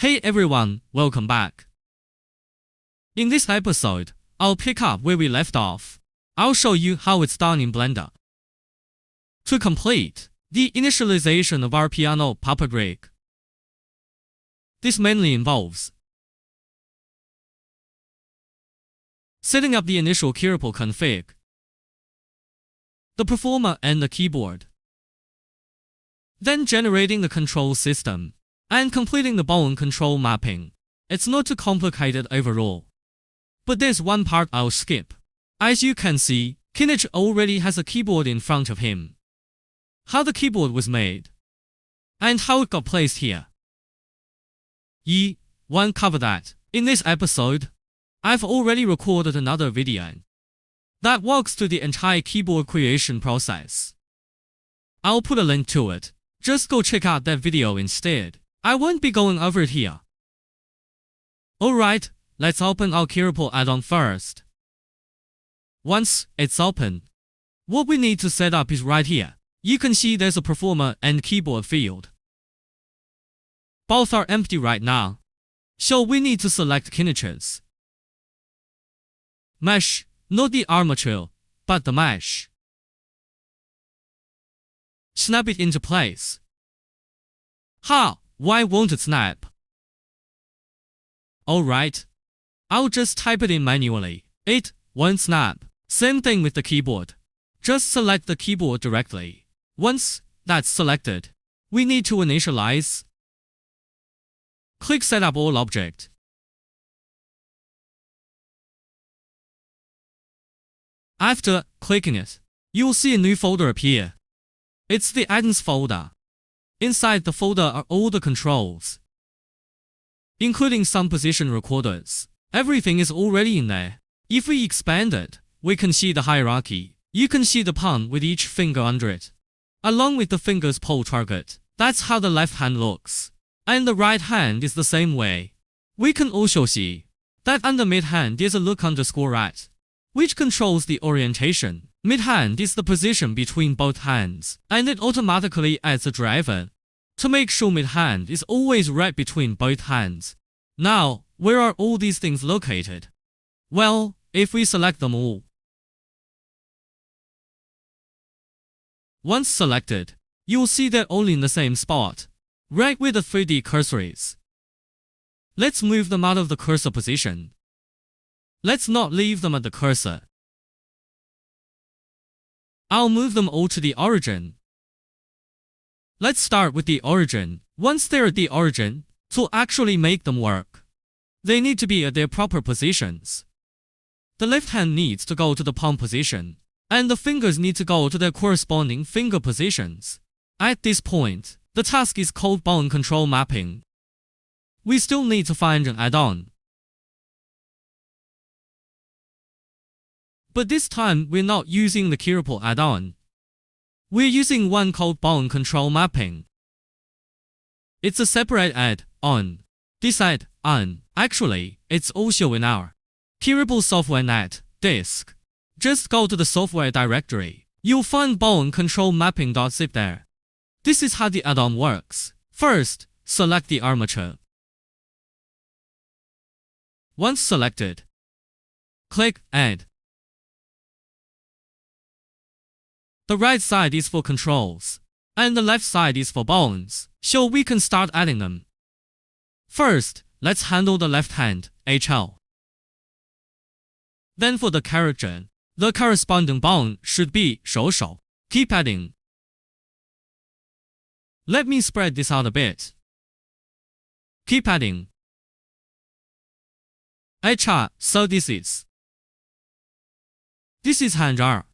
Hey everyone, welcome back. In this episode, I'll pick up where we left off. I'll show you how it's done in Blender. To complete the initialization of our piano puppet rig, this mainly involves setting up the initial KeyRipple config, the performer and the keyboard, then generating the control system, and completing the bone control mapping. It's not too complicated overall. But there's one part I'll skip. As you can see, Kinich already has a keyboard in front of him. How the keyboard was made, and how it got placed here. Won't cover that. In this episode, I've already recorded another video that walks through the entire keyboard creation process. I'll put a link to it. Just go check out that video instead. I won't be going over it here. Alright, let's open our KeyRipple add-on first. Once it's open, what we need to set up is right here. You can see there's a performer and keyboard field. Both are empty right now, so we need to select Kinich's mesh, not the armature, but the mesh. Snap it into place. Why won't it snap? Alright, I'll just type it in manually. It won't snap. Same thing with the keyboard. Just select the keyboard directly. Once that's selected, we need to initialize. Click Setup All Object. After clicking it, you'll see a new folder appear. It's the add-ins folder. Inside the folder are all the controls, including some position recorders. Everything is already in there. If we expand it, we can see the hierarchy. You can see the palm with each finger under it, along with the finger's pole target. That's how the left hand looks. And the right hand is the same way. We can also see that under mid hand there's a look underscore at, which controls the orientation. Mid hand is the position between both hands, and it automatically adds a driver to make sure mid hand is always right between both hands. Now, where are all these things located? Well, if we select them all. Once selected, you'll see they're all in the same spot, right where the 3D cursor is. Let's move them out of the cursor position. Let's not leave them at the cursor. I'll move them all to the origin. Let's start with the origin. Once they're at the origin, to actually make them work, they need to be at their proper positions. The left hand needs to go to the palm position, and the fingers need to go to their corresponding finger positions. At this point, the task is called bone control mapping. We still need to find an add-on. But this time we're not using the KeyRipple add-on. We're using one called bone control mapping. It's a separate add-on. This add-on, actually, it's also in our KeyRipple software net disk. Just go to the software directory. You'll find bone control mapping.zip there. This is how the add-on works. First, select the armature. Once selected, click Add. The right side is for controls, and the left side is for bones, so we can start adding them. First, let's handle the left hand, HL. Then for the character, the corresponding bone should be 手手. Keep adding. Let me spread this out a bit. Keep adding. HR, so this is hand R.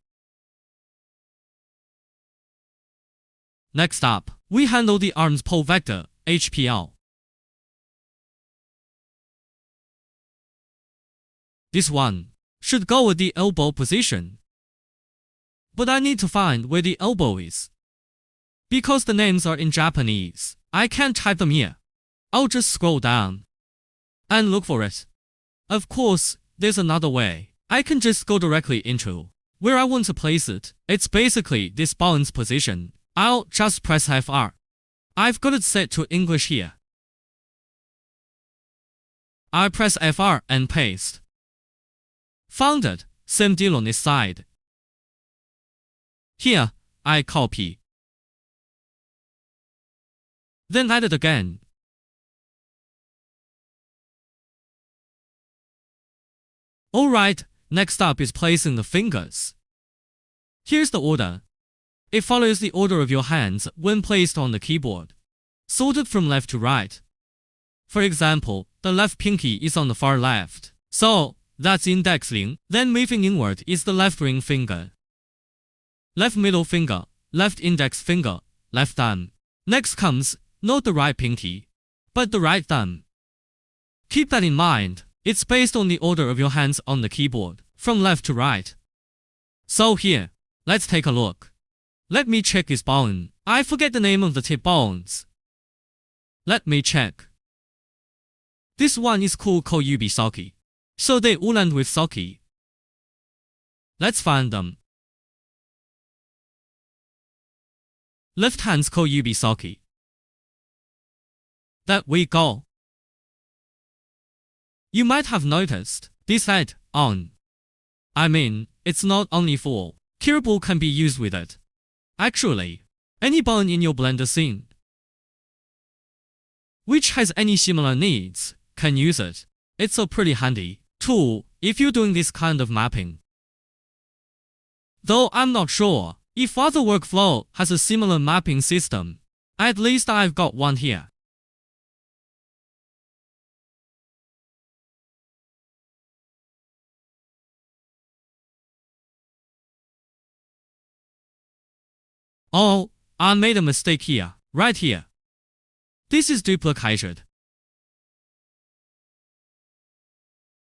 Next up, we handle the arm's pole vector, HPL. This one should go at the elbow position. But I need to find where the elbow is. Because the names are in Japanese, I can't type them here. I'll just scroll down and look for it. Of course, there's another way. I can just go directly into where I want to place it. It's basically this bone's position. I'll just press FR. I've got it set to English here. I press FR and paste. Found it, same deal on this side. Here, I copy. Then add it again. Alright, next up is placing the fingers. Here's the order. It follows the order of your hands when placed on the keyboard, sorted from left to right. For example, the left pinky is on the far left, so that's index ring, then moving inward is the left ring finger. Left middle finger, left index finger, left thumb. Next comes, not the right pinky, but the right thumb. Keep that in mind, it's based on the order of your hands on the keyboard, from left to right. So here, let's take a look. Let me check this bone. I forget the name of the tip bones. Let me check. This one is called Koyubi soki, so they all end with soki. Let's find them. Left hand's Koyubi soki. There we go. You might have noticed this head on. I mean, it's not only for KeyRipple can be used with it. Actually, any bone in your Blender scene which has any similar needs can use it. It's a pretty handy tool if you're doing this kind of mapping. Though I'm not sure if other workflow has a similar mapping system. At least I've got one here. Oh, I made a mistake here, right here. This is duplicated.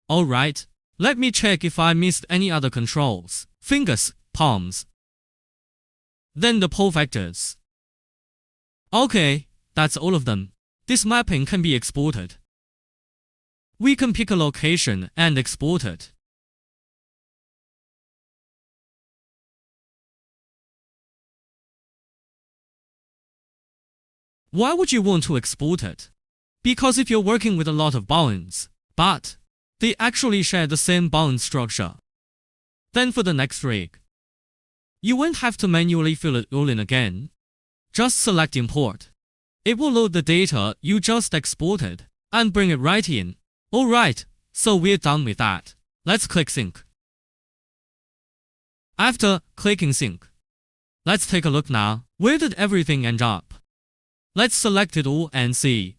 Alright, let me check if I missed any other controls, fingers, palms. Then the pole vectors. Okay, that's all of them. This mapping can be exported. We can pick a location and export it. Why would you want to export it? Because if you're working with a lot of bones, but they actually share the same bone structure, then for the next rig, you won't have to manually fill it all in again. Just select import. It will load the data you just exported and bring it right in. Alright, so we're done with that. Let's click sync. After clicking sync, let's take a look now. Where did everything end up? Let's select it all and see.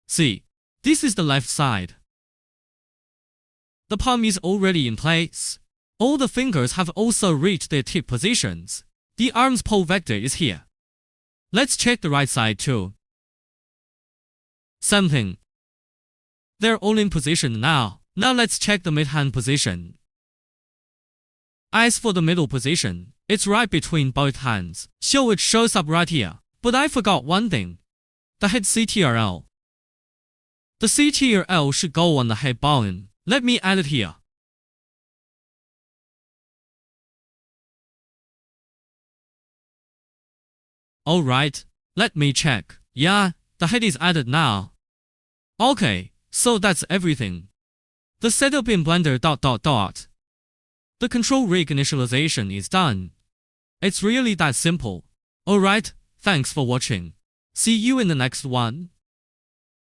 See, this is the left side. The palm is already in place. All the fingers have also reached their tip positions. The arm's pole vector is here. Let's check the right side too. Same thing. They're all in position now. Now let's check the mid-hand position. As for the middle position, it's right between both hands, so it shows up right here. But I forgot one thing. The head CTRL. The CTRL should go on the head bone. Let me add it here. Alright, let me check. Yeah, the head is added now. Okay, so that's everything. The setup in Blender ... The control rig initialization is done. It's really that simple. Alright, thanks for watching. See you in the next one.